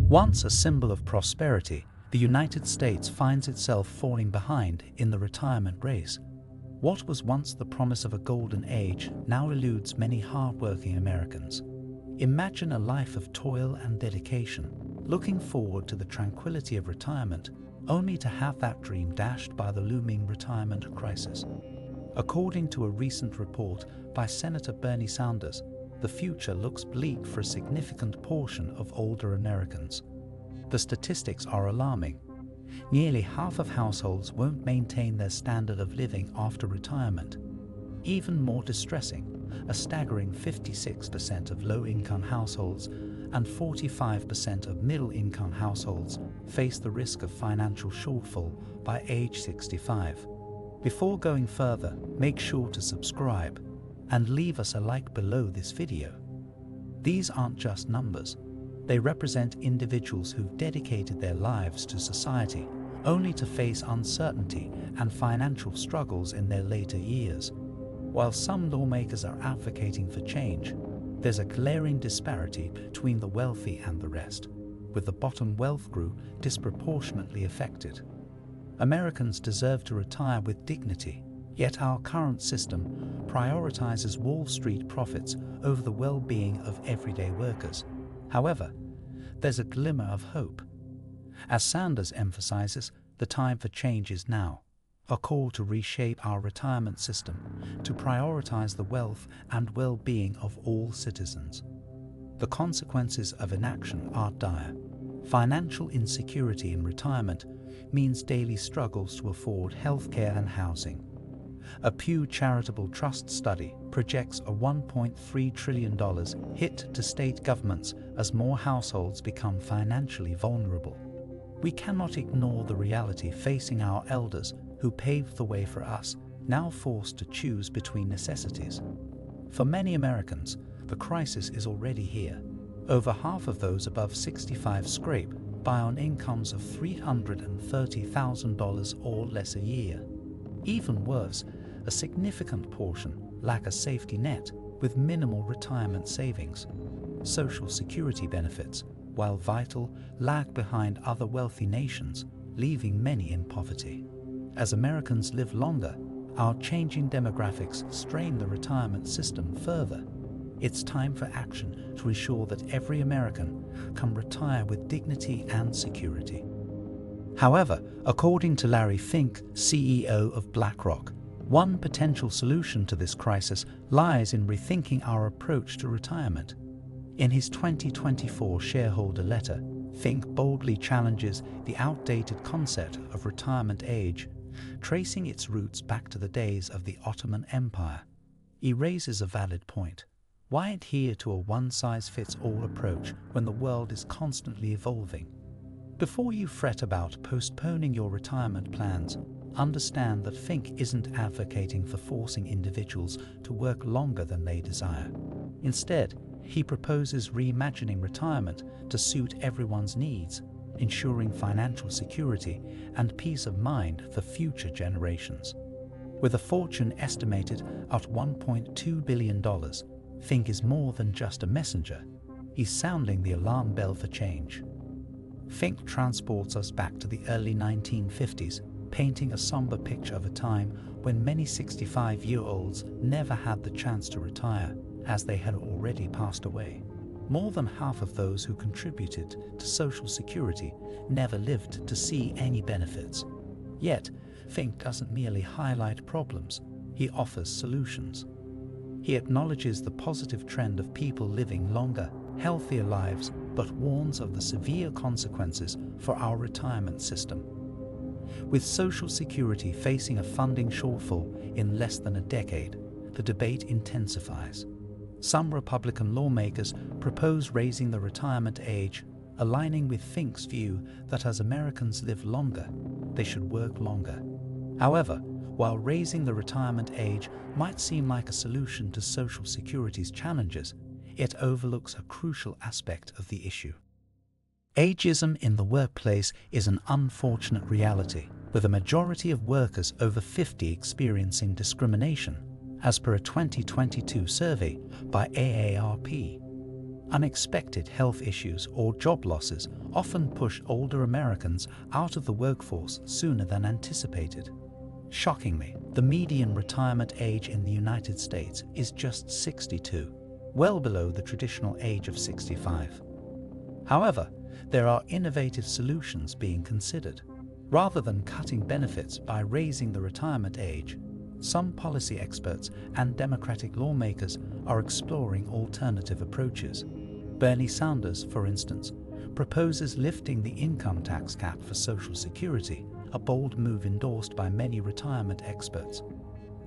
Once a symbol of prosperity, the United States finds itself falling behind in the retirement race. What was once the promise of a golden age now eludes many hard-working Americans. Imagine a life of toil and dedication, looking forward to the tranquility of retirement, only to have that dream dashed by the looming retirement crisis. According to a recent report by Senator Bernie Sanders, the future looks bleak for a significant portion of older Americans. The statistics are alarming. Nearly half of households won't maintain their standard of living after retirement. Even more distressing, a staggering 56% of low-income households and 45% of middle-income households face the risk of financial shortfall by age 65. Before going further, make sure to subscribe and leave us a like below this video. These aren't just numbers. They represent individuals who've dedicated their lives to society, only to face uncertainty and financial struggles in their later years. While some lawmakers are advocating for change, there's a glaring disparity between the wealthy and the rest, with the bottom wealth group disproportionately affected. Americans deserve to retire with dignity, yet our current system prioritizes Wall Street profits over the well-being of everyday workers. However, there's a glimmer of hope. As Sanders emphasizes, the time for change is now, a call to reshape our retirement system to prioritize the wealth and well-being of all citizens. The consequences of inaction are dire. Financial insecurity in retirement means daily struggles to afford healthcare and housing. A Pew Charitable Trust study projects a $1.3 trillion hit to state governments as more households become financially vulnerable. We cannot ignore the reality facing our elders who paved the way for us, now forced to choose between necessities. For many Americans, the crisis is already here. Over half of those above 65 scrape by on incomes of $330,000 or less a year. Even worse, a significant portion lack a safety net with minimal retirement savings. Social security benefits, while vital, lag behind other wealthy nations, leaving many in poverty. As Americans live longer, our changing demographics strain the retirement system further. It's time for action to ensure that every American can retire with dignity and security. However, according to Larry Fink, CEO of BlackRock, one potential solution to this crisis lies in rethinking our approach to retirement. In his 2024 shareholder letter, Fink boldly challenges the outdated concept of retirement age, tracing its roots back to the days of the Ottoman Empire. He raises a valid point. Why adhere to a one-size-fits-all approach when the world is constantly evolving? Before you fret about postponing your retirement plans, understand that Fink isn't advocating for forcing individuals to work longer than they desire. Instead, he proposes reimagining retirement to suit everyone's needs, ensuring financial security and peace of mind for future generations. With a fortune estimated at $1.2 billion, Fink is more than just a messenger. He's sounding the alarm bell for change. Fink transports us back to the early 1950s, painting a somber picture of a time when many 65-year-olds never had the chance to retire, as they had already passed away. More than half of those who contributed to Social Security never lived to see any benefits. Yet, Fink doesn't merely highlight problems, he offers solutions. He acknowledges the positive trend of people living longer, healthier lives, but warns of the severe consequences for our retirement system. With Social Security facing a funding shortfall in less than a decade, the debate intensifies. Some Republican lawmakers propose raising the retirement age, aligning with Fink's view that as Americans live longer, they should work longer. However, while raising the retirement age might seem like a solution to Social Security's challenges, it overlooks a crucial aspect of the issue. Ageism in the workplace is an unfortunate reality, with a majority of workers over 50 experiencing discrimination, as per a 2022 survey by AARP. Unexpected health issues or job losses often push older Americans out of the workforce sooner than anticipated. Shockingly, the median retirement age in the United States is just 62, well below the traditional age of 65. However, there are innovative solutions being considered. Rather than cutting benefits by raising the retirement age, some policy experts and Democratic lawmakers are exploring alternative approaches. Bernie Sanders, for instance, proposes lifting the income tax cap for Social Security, a bold move endorsed by many retirement experts.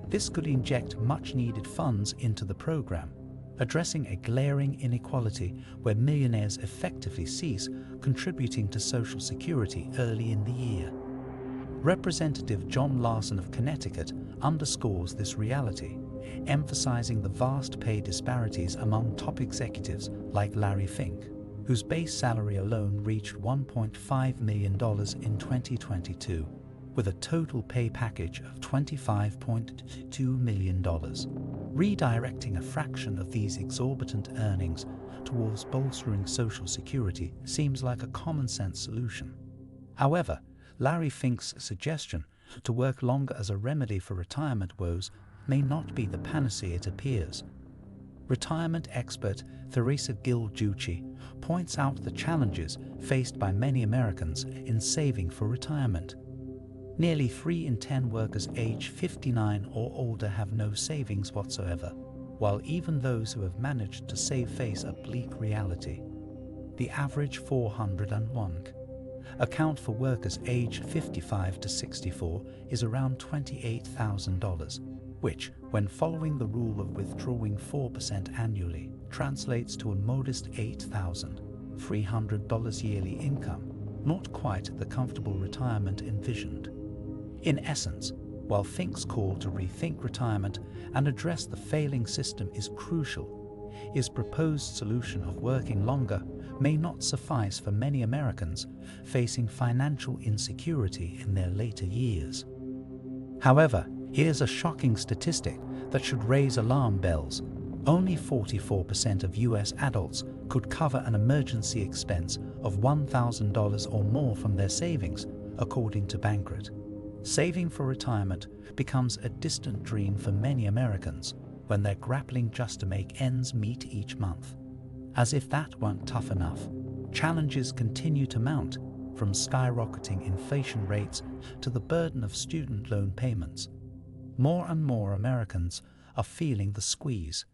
This could inject much-needed funds into the program, addressing a glaring inequality where millionaires effectively cease contributing to Social Security early in the year. Representative John Larson of Connecticut underscores this reality, emphasizing the vast pay disparities among top executives like Larry Fink, whose base salary alone reached $1.5 million in 2022, with a total pay package of $25.2 million. Redirecting a fraction of these exorbitant earnings towards bolstering Social Security seems like a common-sense solution. However, Larry Fink's suggestion to work longer as a remedy for retirement woes may not be the panacea it appears. Retirement expert Theresa Gill-Jucci points out the challenges faced by many Americans in saving for retirement. Nearly 3 in 10 workers age 59 or older have no savings whatsoever, while even those who have managed to save face a bleak reality. The average 401 account for workers aged 55 to 64 is around $28,000, which, when following the rule of withdrawing 4% annually, translates to a modest $8,300 yearly income, not quite the comfortable retirement envisioned. In essence, while Fink's call to rethink retirement and address the failing system is crucial, his proposed solution of working longer may not suffice for many Americans facing financial insecurity in their later years. However, here's a shocking statistic that should raise alarm bells. Only 44% of US adults could cover an emergency expense of $1,000 or more from their savings, according to Bankrate. Saving for retirement becomes a distant dream for many Americans when they're grappling just to make ends meet each month. As if that weren't tough enough, challenges continue to mount, from skyrocketing inflation rates to the burden of student loan payments. More and more Americans are feeling the squeeze.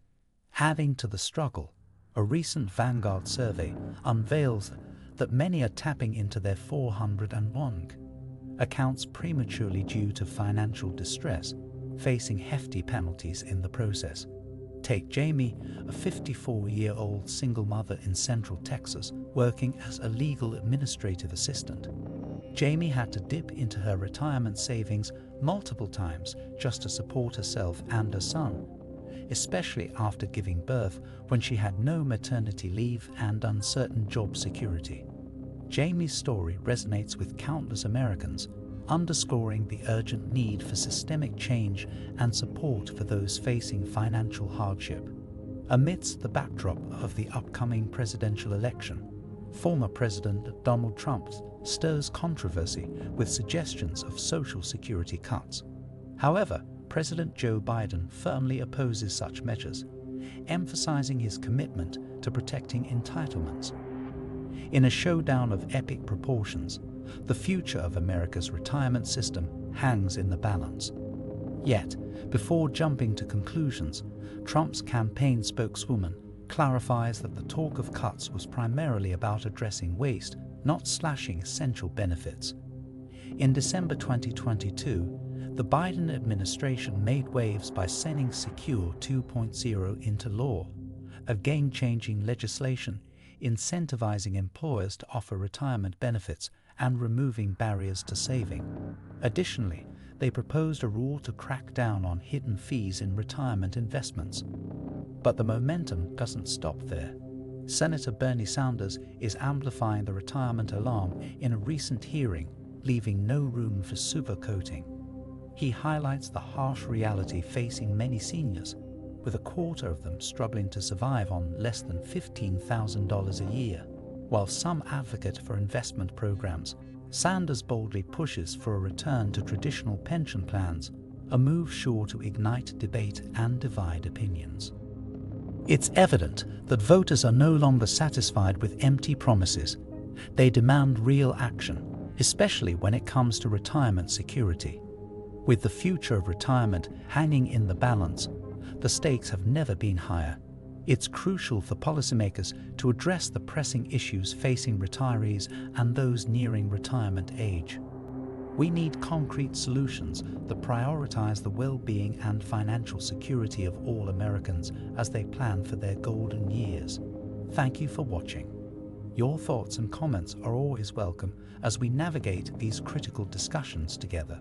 Adding to the struggle, a recent Vanguard survey unveils that many are tapping into their 401 accounts prematurely due to financial distress, facing hefty penalties in the process. Take Jamie, a 54-year-old single mother in Central Texas, working as a legal administrative assistant. Jamie had to dip into her retirement savings multiple times just to support herself and her son, especially after giving birth when she had no maternity leave and uncertain job security. Jamie's story resonates with countless Americans, underscoring the urgent need for systemic change and support for those facing financial hardship. Amidst the backdrop of the upcoming presidential election, former President Donald Trump stirs controversy with suggestions of Social Security cuts. However, President Joe Biden firmly opposes such measures, emphasizing his commitment to protecting entitlements. In a showdown of epic proportions, the future of America's retirement system hangs in the balance. Yet, before jumping to conclusions, Trump's campaign spokeswoman clarifies that the talk of cuts was primarily about addressing waste, not slashing essential benefits. In December 2022, the Biden administration made waves by signing Secure 2.0 into law, a game-changing legislation incentivizing employers to offer retirement benefits and removing barriers to saving. Additionally, they proposed a rule to crack down on hidden fees in retirement investments. But the momentum doesn't stop there. Senator Bernie Sanders is amplifying the retirement alarm in a recent hearing, leaving no room for sugarcoating. He highlights the harsh reality facing many seniors, with a quarter of them struggling to survive on less than $15,000 a year. While some advocate for investment programs, Sanders boldly pushes for a return to traditional pension plans, a move sure to ignite debate and divide opinions. It's evident that voters are no longer satisfied with empty promises. They demand real action, especially when it comes to retirement security. With the future of retirement hanging in the balance, the stakes have never been higher. It's crucial for policymakers to address the pressing issues facing retirees and those nearing retirement age. We need concrete solutions that prioritize the well-being and financial security of all Americans as they plan for their golden years. Thank you for watching. Your thoughts and comments are always welcome as we navigate these critical discussions together.